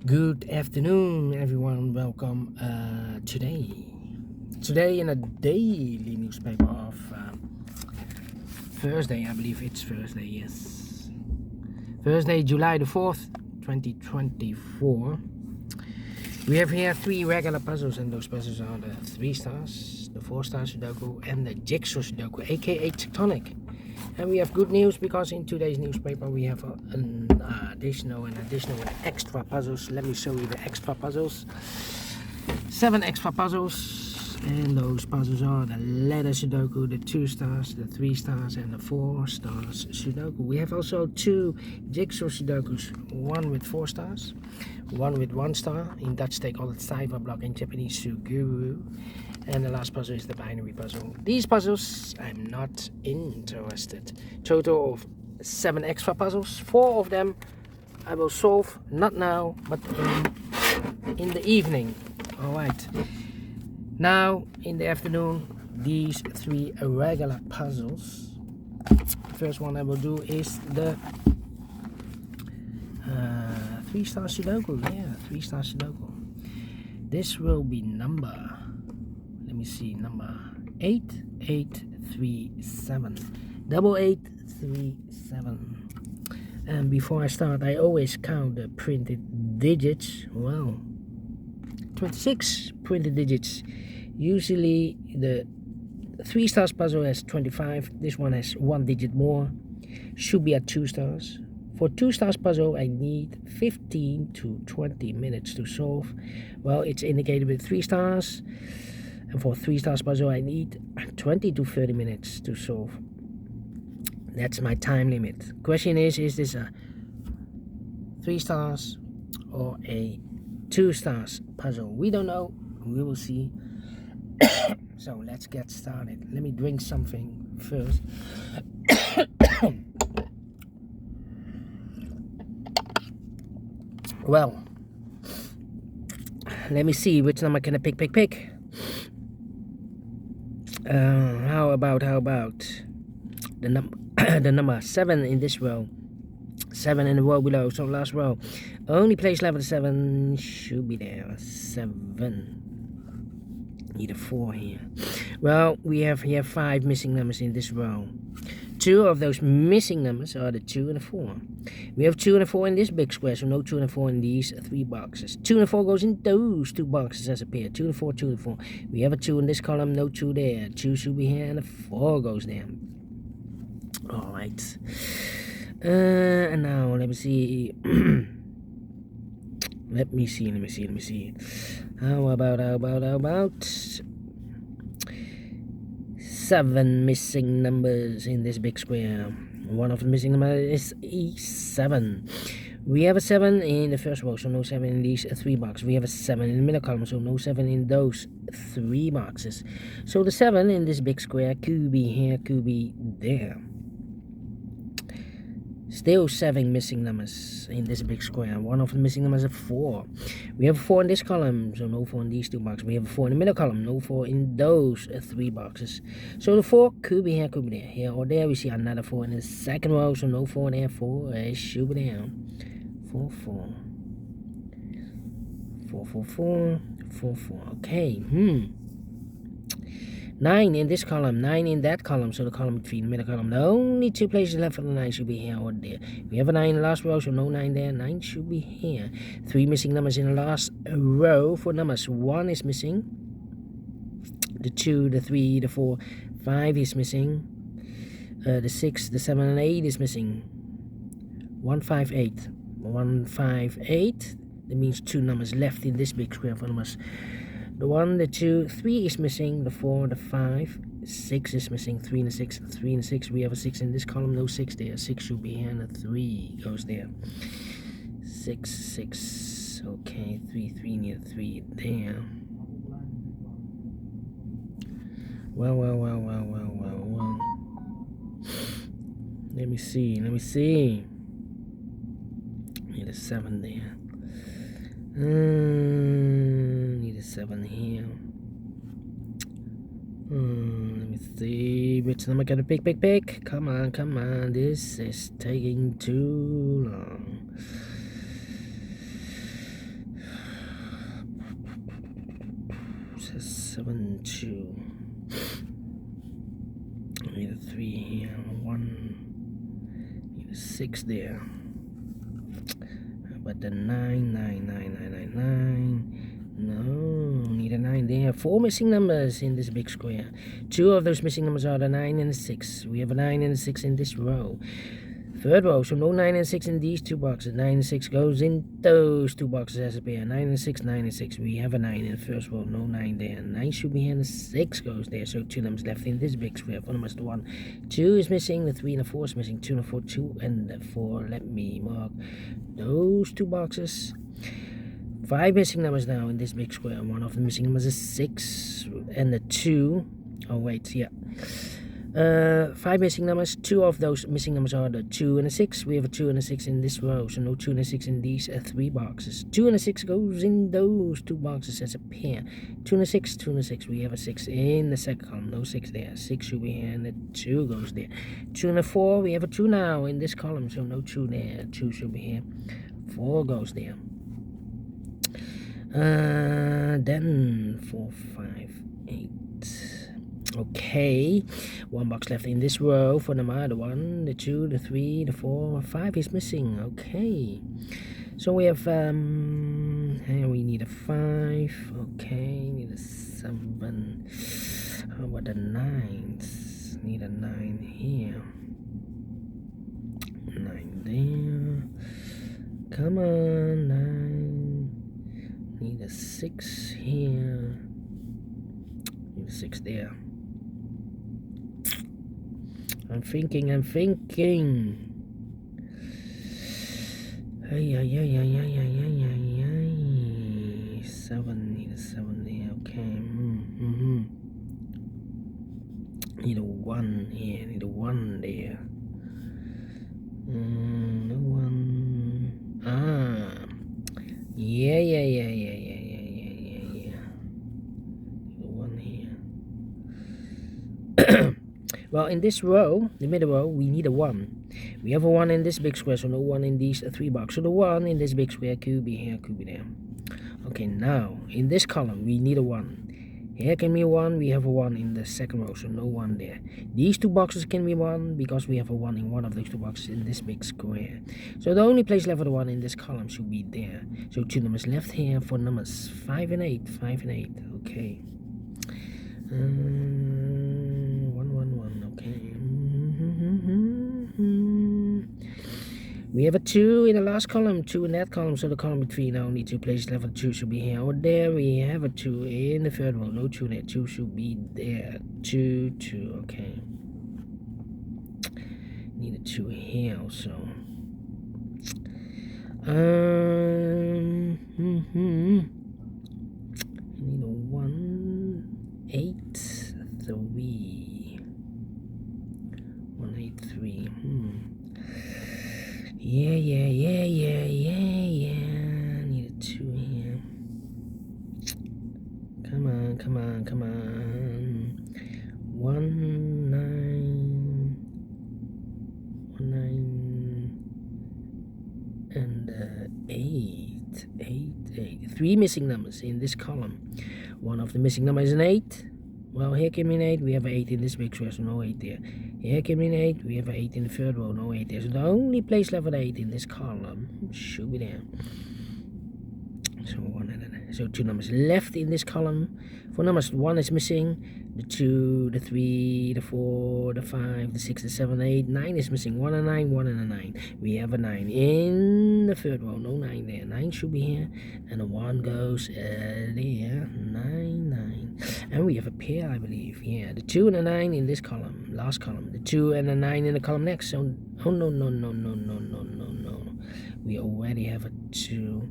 Good afternoon, everyone. Welcome today in a daily newspaper of Thursday. I believe it's Thursday. Yes, Thursday, July the 4th, 2024. We have here 3 regular puzzles, and those puzzles are the 3 stars, the 4 star Sudoku, and the Jigsaw Sudoku, aka Tectonic. And we have good news because in today's newspaper we have an additional extra puzzles. Let me show you the extra puzzles. 7 extra puzzles, and those puzzles are the letter Sudoku, the 2 stars, the 3 stars, and the 4 stars Sudoku. We have also 2 Jigsaw Sudokus, one with 4 stars, one with 1 star. In Dutch they call it cipher block, in Japanese Suguru. And the last puzzle is the binary puzzle. These puzzles I'm not interested. Total of 7 extra puzzles. 4 of them I will solve, not now, but in the evening. Alright. Now, in the afternoon, these 3 regular puzzles. The first one I will do is the 3 star Sudoku. Yeah, 3 star Sudoku. This will be number, let me see, number 8837. 8837. And before I start, I always count the printed digits. Well, 26 printed digits. Usually the 3 stars puzzle has 25. This one has 1 digit more. Should be at 2 stars. For 2 stars puzzle, I need 15 to 20 minutes to solve. Well, it's indicated with 3 stars. And for 3 stars puzzle, I need 20 to 30 minutes to solve. That's my time limit. Question is this a 3 stars or a 2 stars puzzle? We don't know. We will see. So let's get started. Let me drink something first. Well, let me see which number can I pick. How about the number the number 7 in this row, 7 in the row below, so last row. Only place level 7 should be there. 7. Need a 4 here. Well, we have here 5 missing numbers in this row. 2 of those missing numbers are the 2 and the 4. We have 2 and a 4 in this big square, so no 2 and a 4 in these 3 boxes. 2 and a 4 goes in those 2 boxes as a pair. 2 and 4, 2 and 4. We have a 2 in this column, no 2 there. 2 should be here, and a 4 goes there. Alright. And now, let me see. Let me see. How about 7 missing numbers in this big square. One of the missing numbers is E7. We have a 7 in the first row, so no 7 in these 3 boxes. We have a 7 in the middle column, so no 7 in those 3 boxes. So the 7 in this big square could be here, could be there. Still 7 missing numbers in this big square. One of the missing numbers is 4. We have a 4 in this column, so no 4 in these 2 boxes. We have a 4 in the middle column, no 4 in those 3 boxes. So the 4 could be here, could be there. Here or there, we see another 4 in the second row, so no 4 there. 4 should be there. 4, 4. 4, 4, 4. 4, 4. Okay. 9 in this column, 9 in that column, so the column between the middle column. The only 2 places left for the 9 should be here or there. We have a 9 in the last row, so no 9 there. 9 should be here. 3 missing numbers in the last row for numbers. 1 is missing. The 2, the 3, the 4, 5 is missing. The 6, the 7, and 8 is missing. 1, 5, 8. 1, 5, 8. That means 2 numbers left in this big square for numbers. The 1, the 2, 3 is missing. The 4, the 5, 6 is missing. 3 and the 6, 3 and the 6. We have a 6 in this column, no 6 there. 6 should be here, and a 3 goes there. 6, 6. Okay, 3, 3 near 3 there. Well. Let me see. Need a 7 there. Need a 7 here. Let me see which number can I pick. Come on. This is taking too long. 7, 2. I need a 3 here, 1. Need a 6 there. But the 9, 9, 9, 9, 9, 9. No, need a 9 there. 4 missing numbers in this big square. 2 of those missing numbers are the 9 and the 6. We have a 9 and a 6 in this row. Third row, so no 9 and 6 in these 2 boxes. 9 and 6 goes in those 2 boxes as a pair. 9 and 6, 9 and 6. We have a 9 in the first row, no 9 there. 9 should be here and the 6 goes there. So 2 numbers left in this big square. 4 numbers, the 1, 2 is missing, the 3 and the 4 is missing. 2 and the 4, 2 and the 4. Let me mark those 2 boxes. 5 missing numbers now in this big square. One of the missing numbers is 6 and the 2. Oh wait, yeah. 5 missing numbers. 2 of those missing numbers are the 2 and the 6. We have a 2 and a 6 in this row, so no 2 and a 6 in these 3 boxes. 2 and a 6 goes in those 2 boxes as a pair. 2 and a 6, 2 and a 6. We have a 6 in the second column, no 6 there. 6 should be here and the 2 goes there. 2 and a 4, we have a 2 now in this column, so no 2 there. 2 should be here. 4 goes there. Then 4, 5, 8. Okay, 1 box left in this row for number the 1, the 2, the 3, the 4, 5 is missing. Okay, so we have here we need a 5. Okay, need a 7. How about the 9s? Need a 9 here. 9 there. Come on, 9. Need a 6 here. Need a 6 there. I'm thinking. Ay. 7, need a 7 there, okay. Need a 1 here, need a 1 there. No 1. Yeah. Need a 1 here. Well, in this row, the middle row, we need a 1. We have a 1 in this big square, so no 1 in these 3 boxes. So the 1 in this big square could be here, could be there. Okay, now, in this column, we need a 1. Here can be a 1, we have a 1 in the second row, so no 1 there. These 2 boxes can be 1, because we have a 1 in one of those 2 boxes in this big square. So the only place left for the 1 in this column should be there. So 2 numbers left here for numbers 5 and 8. 5 and 8, okay. 1, okay. We have a 2 in the last column, 2 in that column, so the column between only 2 places left for 2 should be here or there. We have a 2 in the third row, no 2 there, 2 should be there. 2, 2, okay. Need a 2 here also. I need a 1, 8, 3. 1, 8, 3. Yeah. Need a 2 here. Come on. 1, 9. 1, 9. And 8. 8. 3 missing numbers in this column. One of the missing numbers is an 8. Well, here came in 8, we have an 8 in this big square, so no 8 there. Here came in 8, we have an 8 in the third row, no 8 there. So the only place left for the 8 in this column should be there. So 1 and so 2 numbers left in this column. 4 numbers, 1 is missing. The 2, the 3, the 4, the 5, the 6, the 7, the 8, 9 is missing. 1 and 9, 1 and a 9. We have a 9 in the third row, no 9 there. 9 should be here, and a 1 goes there. 9. And we have a pair, I believe. Yeah, the 2 and a 9 in this column, last column. The 2 and a 9 in the column next. So, oh no. We already have a 2.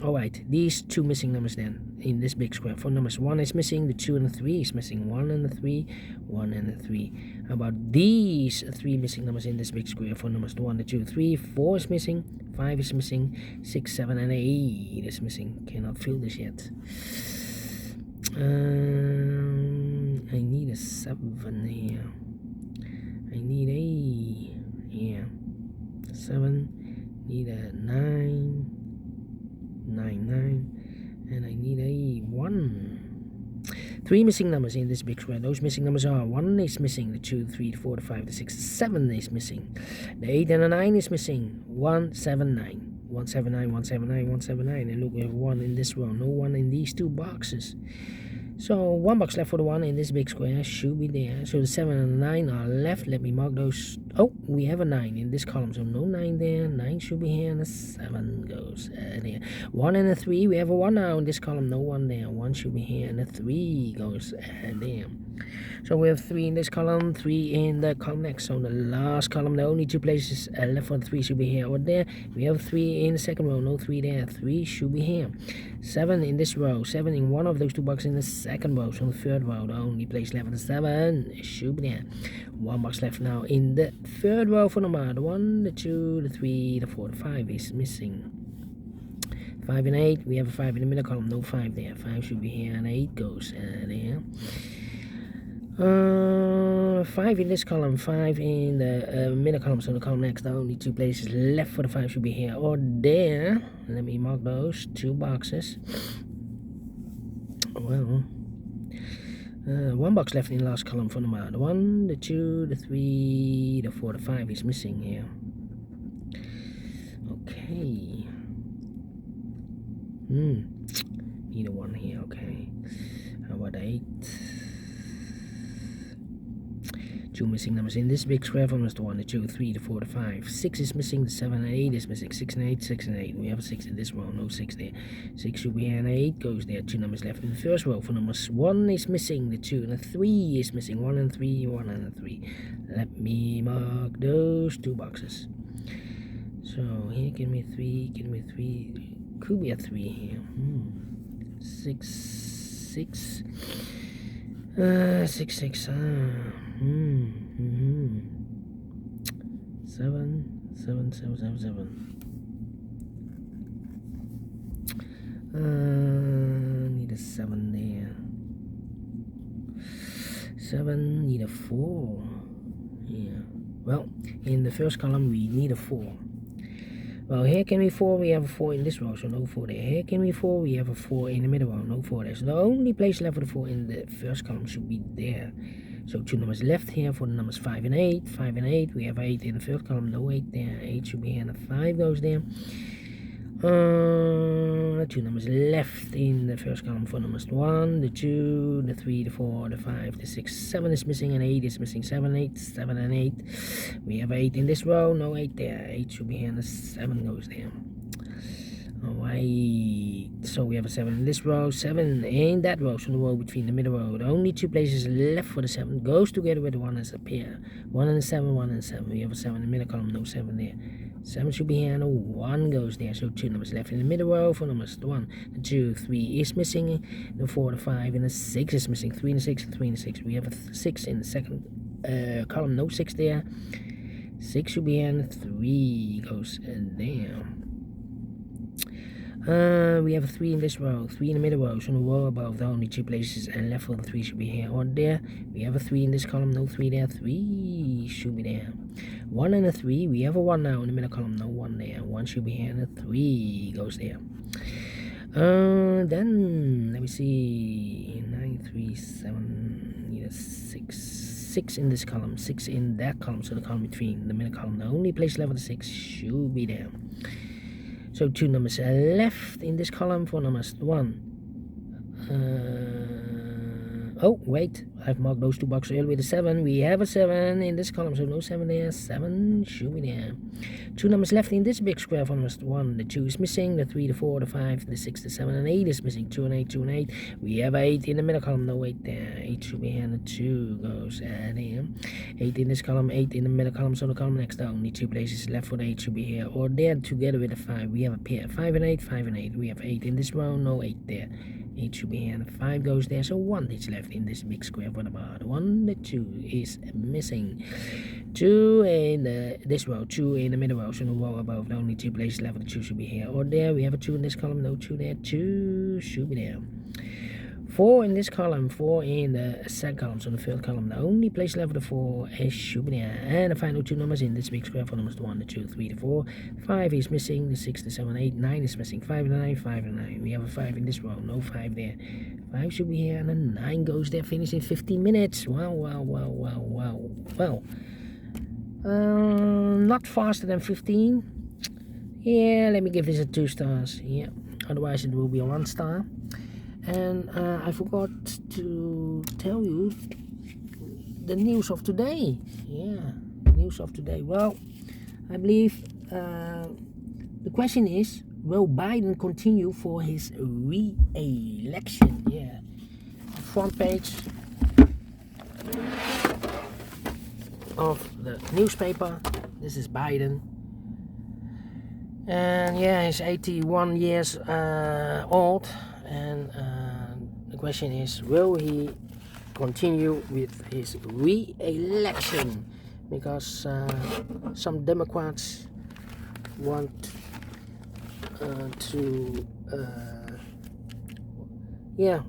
Alright, these 2 missing numbers then in this big square. 4 numbers, 1 is missing, the 2 and the 3 is missing. 1 and the 3, 1 and the 3. How about these 3 missing numbers in this big square? 4 numbers, the 1, the 2, 3, 4 is missing, 5 is missing, 6, 7, and 8 is missing. Cannot fill this yet. I need a 7 here. I need a 7. Need a 9, and I need a 1. 3 missing numbers in this big square. Those missing numbers are 1 is missing, the 2, the 3, the 4, the 5, the 6, the 7 is missing, the 8 and the 9 is missing. 179. 179, 179, 179. And look, we have 1 in this row, no 1 in these 2 boxes. So 1 box left for the 1 in this big square should be there. So the 7 and the 9 are left. Let me mark those. Oh, we have a 9 in this column, so no 9 there. 9 should be here, and the 7 goes there. 1 and a 3, we have a 1 now in this column, no 1 there. 1 should be here, and the 3 goes there. So we have 3 in this column, 3 in the column next. So the last column, the only 2 places left for the 3 should be here or there. We have 3 in the second row, no 3 there. 3 should be here. 7 in this row, 7 in one of those 2 boxes in the second row. So the third row, the only place left for the 7 should be there. 1 box left now in the third row for number. The 1, the 2, the 3, the 4, the 5 is missing. 5 and 8, we have a 5 in the middle column, no 5 there. 5 should be here, and 8 goes there. 5 in this column, 5 in the middle column, so the column next, the only 2 places left for the 5 should be here or there. Let me mark those 2 boxes. Well, 1 box left in the last column for the 1, the 2, the 3, the 4, the 5 is missing here. Okay. Need a 1 here, okay. How about 8? 2 missing numbers in this big square from the 1, the 2, the 3, the 4, the 5. 6 is missing, the 7 and 8 is missing. 6 and 8, 6 and 8. We have a 6 in this row, no 6 there. 6 should be here, and 8 goes there. 2 numbers left in the first row for numbers. 1 is missing, the 2 and the 3 is missing. 1 and 3, 1 and 3. Let me mark those 2 boxes. So here, give me 3, give me 3. Could be a 3 here. 6, 6. 6, 6. 7, 7, 7, 7, 7. Need a 7 there. 7, need a 4. Yeah. Well, in the first column we need a 4. Well, here can be 4, we have a 4 in this row, so no 4 there. Here can be 4, we have a 4 in the middle row, no 4 there. So the only place left for the 4 in the first column should be there. So 2 numbers left here for the numbers 5 and 8. 5 and 8, we have 8 in the first column, no 8 there. 8 should be here, and the 5 goes there. 2 numbers left in the first column for numbers 1, the 2, the 3, the 4, the 5, the 6, 7 is missing, and 8 is missing. 7, 8, 7 and 8. We have 8 in this row, no 8 there. 8 should be here, and the 7 goes there. Alright, so we have a 7 in this row, 7 in that row, so the row between the middle row. The only 2 places left for the 7 goes together with the 1 as a pair. 1 and 7, 1 and 7. We have a 7 in the middle column, no 7 there. 7 should be here, and a 1 goes there. So 2 numbers left in the middle row for numbers 1, the 2, 3 is missing, the 4, the 5, and the 6 is missing. 3 and 6, 3 and 6. We have a 6 in the second column, no 6 there. 6 should be here, and 3 goes there. We have a 3 in this row, 3 in the middle row, so the row above, the only 2 places and left for the 3 should be here or there. We have a 3 in this column, no 3 there. 3 should be there. 1 and a 3, we have a 1 now in the middle column, no 1 there. 1 should be here, and a 3 goes there. Then let me see, 9, 3, 7, need a 6. 6 in this column, 6 in that column, so the column between the middle column, the only place left for the 6 should be there. So 2 numbers left in this column for numbers 1. Oh, wait, I've marked those 2 boxes earlier with a 7. We have a 7 in this column, so no 7 there. 7 should be there. 2 numbers left in this big square for numbers 1. The 2 is missing, the 3, the 4, the 5, the 6, the 7, and 8 is missing. 2 and 8, 2 and 8. We have 8 in the middle column, no 8 there. 8 should be here, and the 2 goes there. 8 in this column, 8 in the middle column, so the column next, the only 2 places left for the 8 should be here or there together with the 5. We have a pair, 5 and 8, 5 and 8. We have 8 in this row, no 8 there. 8 should be here, and the 5 goes there, so 1 is left in this big square for the bar. 1, the 2 is missing. 2 in this row, 2 in the middle row, so the row above, the only 2 places left for the 2 should be here or there. We have a 2 in this column, no 2 there. 2 should be there. 4 in this column, 4 in the second column, so the third column. The only place left for the 4 is Souvenir. And the final 2 numbers in this big square for numbers 1, the 2, 3, the 4. 5 is missing, the 6, the 7, 8, 9 is missing. 5 and 9, 5 and 9. We have a 5 in this row, no 5 there. 5 should be here, and then 9 goes there, finish in 15 minutes. Wow. Not faster than 15. Yeah, let me give this a 2 stars. Yeah, otherwise it will be a 1 star. And I forgot to tell you the news of today. Yeah, news of today. Well, I believe the question is, will Biden continue for his re-election? Yeah, front page of the newspaper. This is Biden. And yeah, he's 81 years old. And the question is, will he continue with his re-election? Because some Democrats want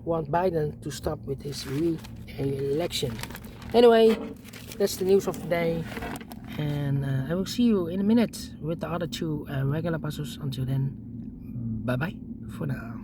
want Biden to stop with his re-election. Anyway, that's the news of the day. And I will see you in a minute with the other 2 regular puzzles. Until then, bye bye for now.